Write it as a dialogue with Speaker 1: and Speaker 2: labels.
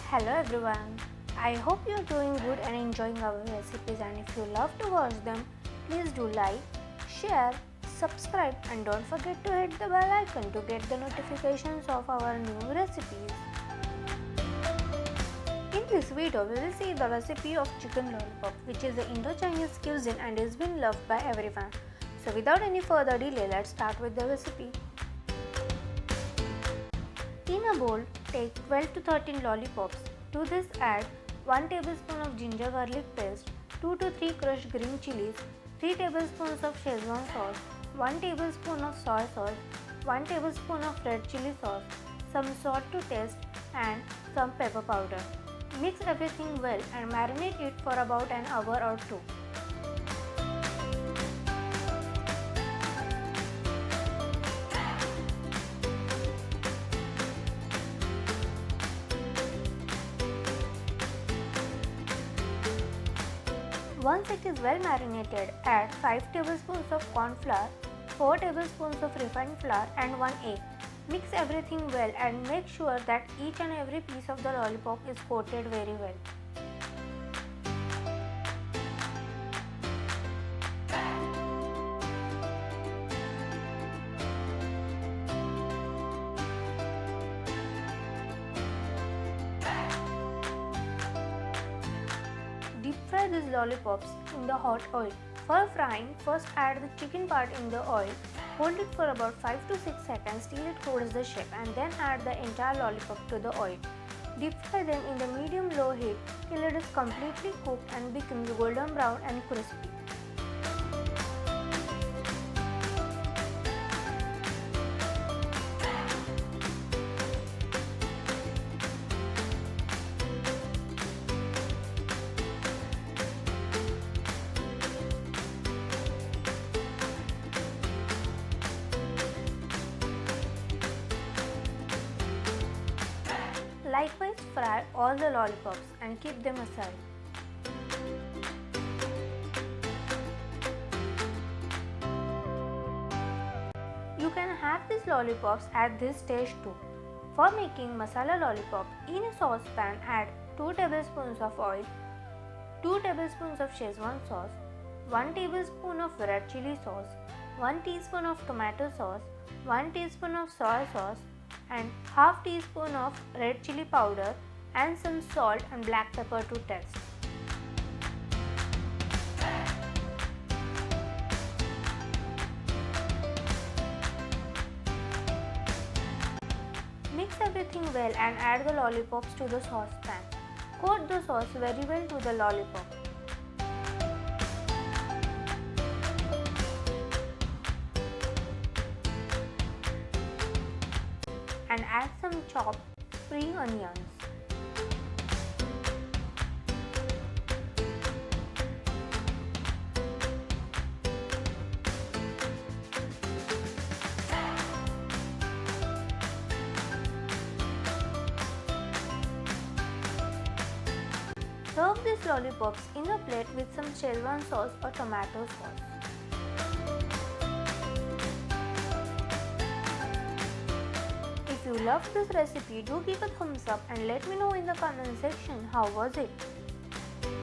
Speaker 1: Hello everyone. I hope you are doing good and enjoying our recipes, and if you love to watch them, please do like, share, subscribe and don't forget to hit the bell icon to get the notifications of our new recipes. In this video, we will see the recipe of chicken lollipop, which is the Indo-Chinese cuisine and is been loved by everyone. So without any further delay, let's start with the recipe. In a bowl, take 12 to 13 lollipops. To this add 1 tablespoon of ginger garlic paste, 2 to 3 crushed green chillies, 3 tablespoons of schezwan sauce, 1 tablespoon of soy sauce, 1 tablespoon of red chilli sauce, some salt to taste and some pepper powder. Mix everything well and marinate it for about an hour or two. Once it is well marinated, add 5 tablespoons of cornflour, 4 tablespoons of refined flour and 1 egg. Mix everything well and make sure that each and every piece of the lollipop is coated very well. Deep fry these lollipops in the hot oil. For frying, first add the chicken part in the oil. Hold it for about 5 to 6 seconds till it holds the shape, and then add the entire lollipop to the oil. Deep fry them in the medium-low heat till it is completely cooked and becomes golden brown and crispy. Likewise, fry all the lollipops and keep them aside. You can have these lollipops at this stage too. For making masala lollipop, in a saucepan add 2 tablespoons of oil, 2 tablespoons of schezwan sauce, 1 tablespoon of red chilli sauce, 1 teaspoon of tomato sauce, 1 teaspoon of soy sauce, and half teaspoon of red chilli powder and some salt and black pepper to taste. Mix everything well and add the lollipops to the saucepan. Coat the sauce very well to the lollipop. And add some chopped spring onions. Serve these lollipops in a plate with some schezwan sauce or tomato sauce. If you loved this recipe, do give a thumbs up and let me know in the comment section how was it.